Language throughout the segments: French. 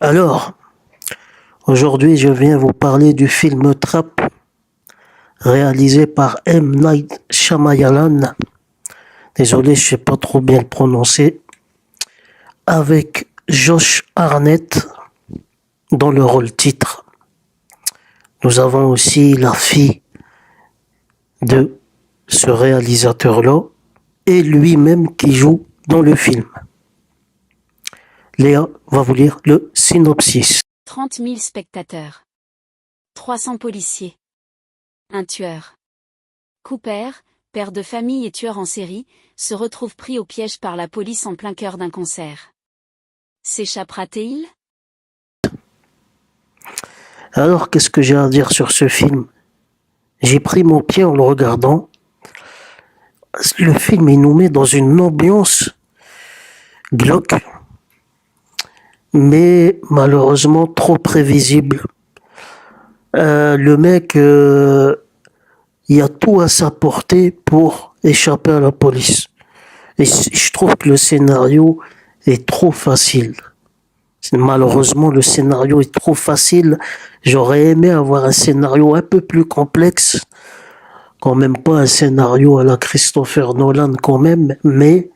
Alors, aujourd'hui, je viens vous parler du film Trap, réalisé par M. Night Shyamalan. Désolé, je sais pas trop bien le prononcer. Avec Josh Hartnett dans le rôle titre. Nous avons aussi la fille de ce réalisateur-là et lui-même qui joue dans le film. Léa va vous lire le synopsis. 30 000 spectateurs. 300 policiers. Un tueur. Cooper, père de famille et tueur en série, se retrouve pris au piège par la police en plein cœur d'un concert. S'échappera-t-il? Alors, qu'est-ce que j'ai à dire sur ce film? J'ai pris mon pied en le regardant. Le film, il nous met dans une ambiance glauque, mais malheureusement trop prévisible. Le mec, il a tout à sa portée pour échapper à la police. Et je trouve que le scénario est trop facile. Malheureusement, le scénario est trop facile. J'aurais aimé avoir un scénario un peu plus complexe. Quand même pas un scénario à la Christopher Nolan quand même, mais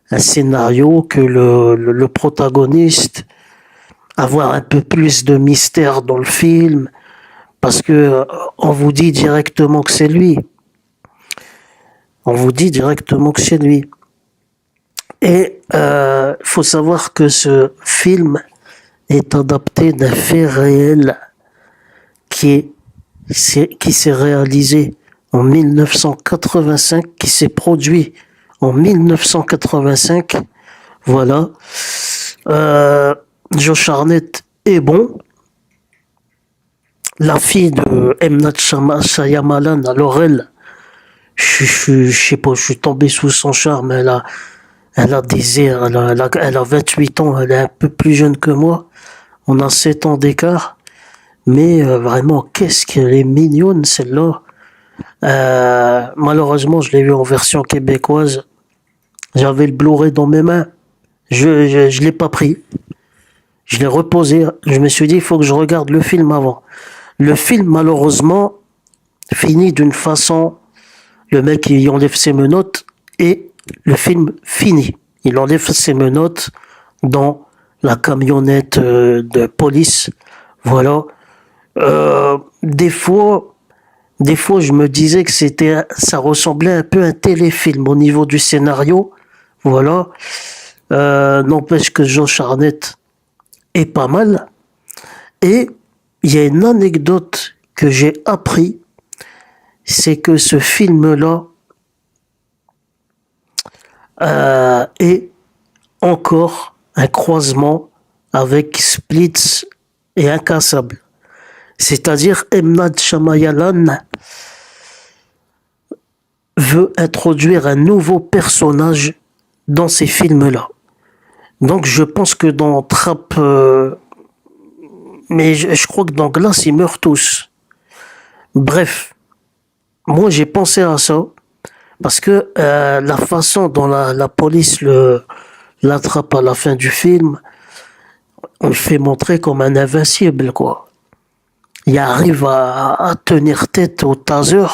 un scénario que le protagoniste, avoir un peu plus de mystère dans le film, parce que on vous dit directement que c'est lui. On vous dit directement que c'est lui. Et faut savoir que ce film est adapté d'un fait réel qui s'est réalisé en 1985, qui s'est produit en 1985. Voilà. Josh Hartnett est bon. La fille de M. Night Shyamalan, alors elle, je sais pas, je suis tombé sous son charme. Elle a des airs, elle a 28 ans, elle est un peu plus jeune que moi. On a 7 ans d'écart. Mais vraiment, qu'est-ce qu'elle est mignonne, celle-là. Malheureusement, je l'ai vue en version québécoise. J'avais le Blu-ray dans mes mains. Je l'ai pas pris. Je l'ai reposé. Je me suis dit, il faut que je regarde le film avant. Le film, malheureusement, finit d'une façon... Le mec, il enlève ses menottes et le film finit. Il enlève ses menottes dans la camionnette de police. Voilà. Des fois, je me disais que ça ressemblait un peu à un téléfilm au niveau du scénario. Voilà. N'empêche que Josh Hartnett est pas mal. Et il y a une anecdote que j'ai appris, c'est que ce film-là est encore un croisement avec Splits et Incassable. C'est-à-dire M. Night Shyamalan veut introduire un nouveau personnage dans ces films-là. Donc je pense que dans Trap, mais je crois que dans Glass, ils meurent tous. Bref, moi j'ai pensé à ça parce que la façon dont la police l'attrape à la fin du film, on le fait montrer comme un invincible, quoi. Il arrive à tenir tête au taser,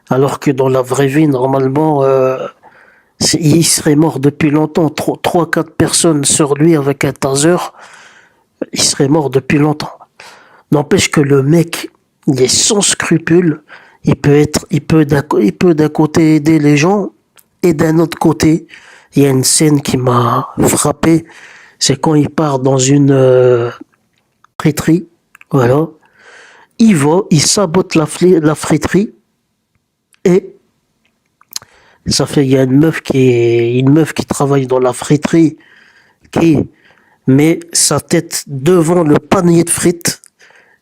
alors que dans la vraie vie, normalement, il serait mort depuis longtemps. 3-4 personnes sur lui avec un taser, il serait mort depuis longtemps. N'empêche que le mec, il est sans scrupule. Il peut d'un côté aider les gens, et d'un autre côté, il y a une scène qui m'a frappé. C'est quand il part dans une friterie, voilà. Il sabote la friterie et il y a une meuf qui travaille dans la friterie qui met sa tête devant le panier de frites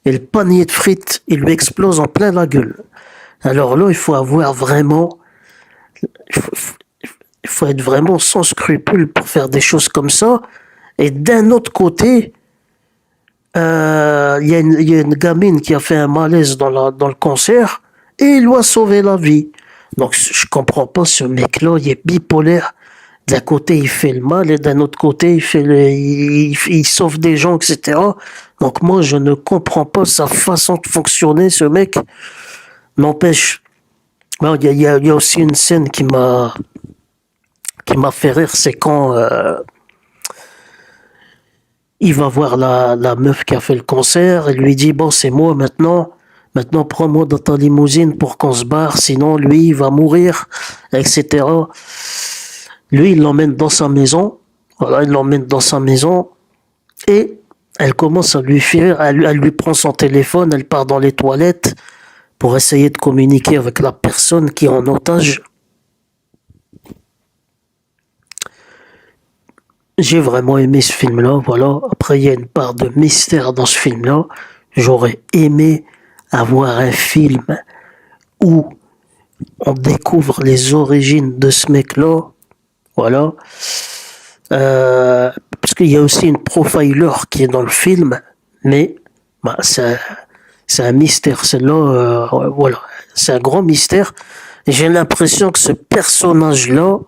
et le panier de frites, il lui explose en plein la gueule. Alors là, il faut être vraiment sans scrupule pour faire des choses comme ça. Et d'un autre côté, il y a une gamine qui a fait un malaise dans le concert et il lui a sauvé la vie. Donc je comprends pas, ce mec-là, il est bipolaire. D'un côté, il fait le mal et d'un autre côté, il sauve des gens, etc. Donc moi, je ne comprends pas sa façon de fonctionner, ce mec. N'empêche, bon, il y a aussi une scène qui m'a fait rire, c'est quand il va voir la meuf qui a fait le concert et lui dit, bon, c'est moi maintenant. Maintenant, prends-moi dans ta limousine pour qu'on se barre, sinon lui, il va mourir, etc. Lui, il l'emmène dans sa maison. Voilà, il l'emmène dans sa maison et elle commence à lui faire, elle lui prend son téléphone, elle part dans les toilettes pour essayer de communiquer avec la personne qui est en otage. J'ai vraiment aimé ce film-là, voilà. Après, il y a une part de mystère dans ce film-là. J'aurais aimé avoir un film où on découvre les origines de ce mec-là, voilà. Parce qu'il y a aussi une profiler qui est dans le film, mais bah, c'est un mystère. Celle-là, voilà, c'est un grand mystère. Et j'ai l'impression que ce personnage-là,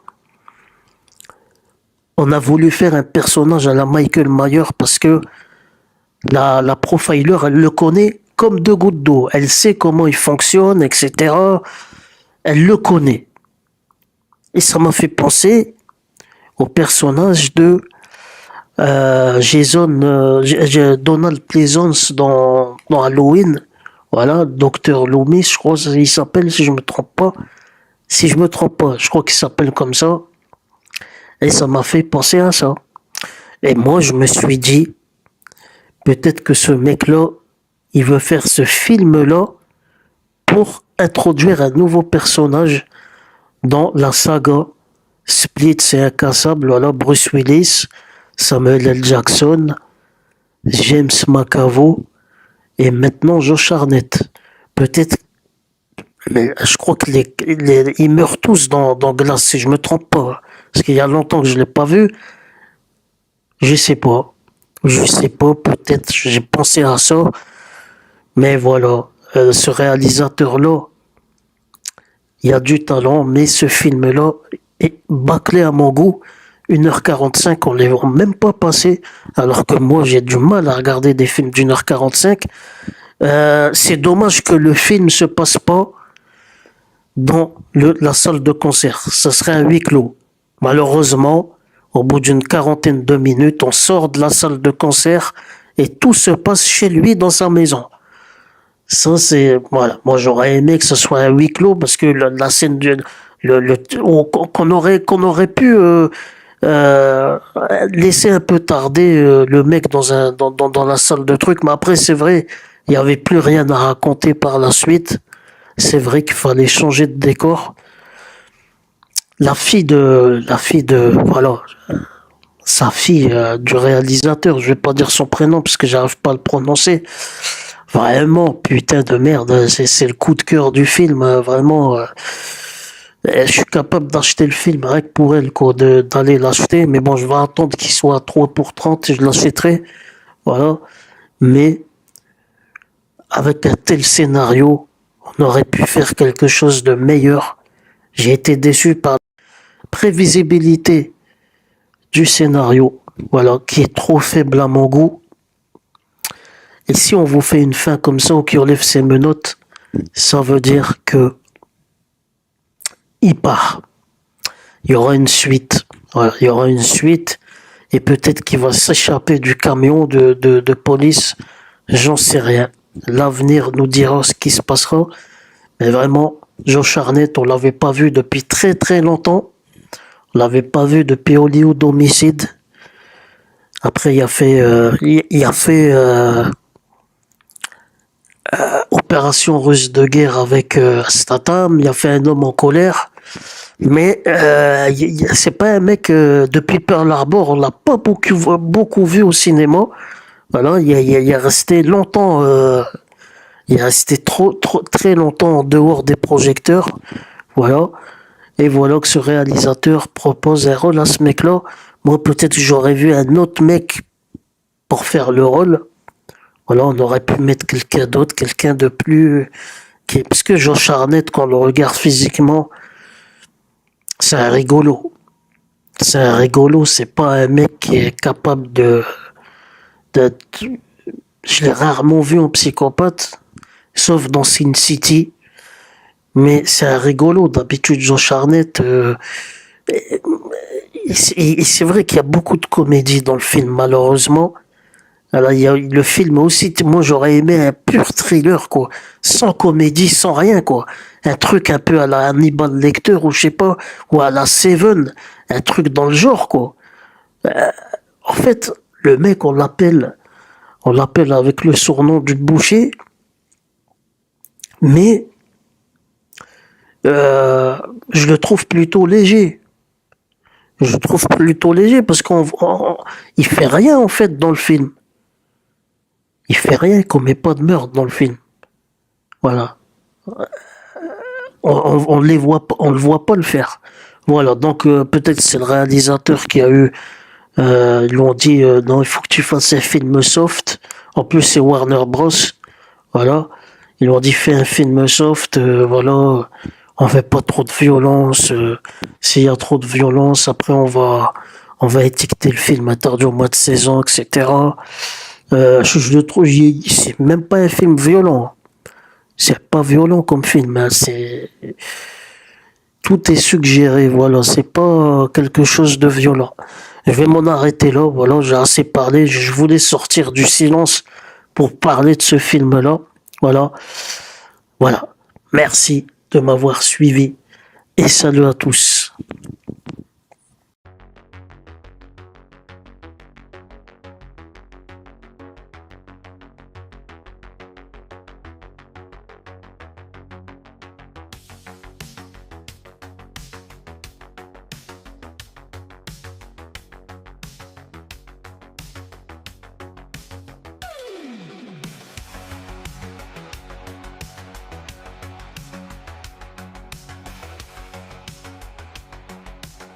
on a voulu faire un personnage à la Michael Myers parce que la profiler, elle le connaît comme deux gouttes d'eau. Elle sait comment il fonctionne, etc. Elle le connaît. Et ça m'a fait penser au personnage de Donald Pleasance dans Halloween. Voilà, Docteur Loomis, je crois qu'il s'appelle, si je me trompe pas. Si je me trompe pas, je crois qu'il s'appelle comme ça. Et ça m'a fait penser à ça. Et moi, je me suis dit, peut-être que ce mec-là, il veut faire ce film-là pour introduire un nouveau personnage dans la saga Split, c'est incassable. Voilà, Bruce Willis, Samuel L. Jackson, James McAvoy et maintenant Josh Hartnett. Peut-être, mais je crois qu'ils meurent tous dans Glace, si je me trompe pas. Parce qu'il y a longtemps que je l'ai pas vu. Je sais pas. Je sais pas, peut-être j'ai pensé à ça. Mais voilà, ce réalisateur-là, il y a du talent, mais ce film-là est bâclé à mon goût. 1h45, on ne les voit même pas passer, alors que moi j'ai du mal à regarder des films d'1h45. C'est dommage que le film se passe pas dans la salle de concert. Ça serait un huis clos. Malheureusement, au bout d'une quarantaine de minutes, on sort de la salle de concert et tout se passe chez lui dans sa maison. Ça, c'est, voilà. Moi, j'aurais aimé que ce soit un huis clos parce que la scène qu'on aurait pu, euh, laisser un peu tarder, le mec dans la salle de trucs. Mais après, c'est vrai, il n'y avait plus rien à raconter par la suite. C'est vrai qu'il fallait changer de décor. Voilà, sa fille, du réalisateur, je vais pas dire son prénom parce que j'arrive pas à le prononcer. Vraiment, putain de merde, c'est le coup de cœur du film, vraiment. Je suis capable d'acheter le film rien que pour elle, quoi, d'aller l'acheter, mais bon, je vais attendre qu'il soit à 3 pour 30 et je l'achèterai, voilà. Mais avec un tel scénario, on aurait pu faire quelque chose de meilleur. J'ai été déçu par la prévisibilité du scénario, voilà, qui est trop faible à mon goût. Et si on vous fait une fin comme ça ou qui enlève ses menottes, ça veut dire que il part. Il y aura une suite. Voilà, il y aura une suite. Et peut-être qu'il va s'échapper du camion de police. J'en sais rien. L'avenir nous dira ce qui se passera. Mais vraiment, Josh Hartnett, on l'avait pas vu depuis très très longtemps. On l'avait pas vu depuis Hollywood Homicide. Après, il a fait Opération Russe de guerre avec Statham. Il a fait Un homme en colère. Mais c'est pas un mec, depuis Pearl Harbor, on l'a pas beaucoup vu au cinéma. Voilà, il est resté longtemps, il est resté très longtemps en dehors des projecteurs. Voilà. Et voilà que ce réalisateur propose un rôle à ce mec-là. Moi, peut-être que j'aurais vu un autre mec pour faire le rôle. Voilà, on aurait pu mettre quelqu'un d'autre, quelqu'un de plus, parce que Josh Hartnett, quand on le regarde physiquement, c'est un rigolo. C'est un rigolo, c'est pas un mec qui est capable de, je l'ai rarement vu en psychopathe, sauf dans Sin City. Mais c'est un rigolo. D'habitude, Jean Charnette, et c'est vrai qu'il y a beaucoup de comédie dans le film, malheureusement. Alors, il y a le film aussi, moi j'aurais aimé un pur thriller, quoi. Sans comédie, sans rien, quoi. Un truc un peu à la Hannibal Lecter, ou je sais pas, ou à la Seven. Un truc dans le genre, quoi. En fait, le mec, on l'appelle avec le surnom du boucher, mais je le trouve plutôt léger. Je le trouve plutôt léger parce il fait rien en fait dans le film. Il fait rien, il commet pas de meurtre dans le film. Voilà. On les voit pas, on le voit pas le faire. Voilà. Donc peut-être c'est le réalisateur qui a eu. Ils lui ont dit non, il faut que tu fasses un film soft. En plus c'est Warner Bros. Voilà. Ils lui ont dit fais un film soft. Voilà. On fait pas trop de violence. S'il y a trop de violence, après on va étiqueter le film interdit au moins de 16 ans, etc. Je le trouve, c'est même pas un film violent. C'est pas violent comme film, hein. Tout est suggéré, voilà. C'est pas quelque chose de violent. Je vais m'en arrêter là, voilà. J'ai assez parlé. Je voulais sortir du silence pour parler de ce film-là. Voilà. Voilà. Merci de m'avoir suivi et salut à tous.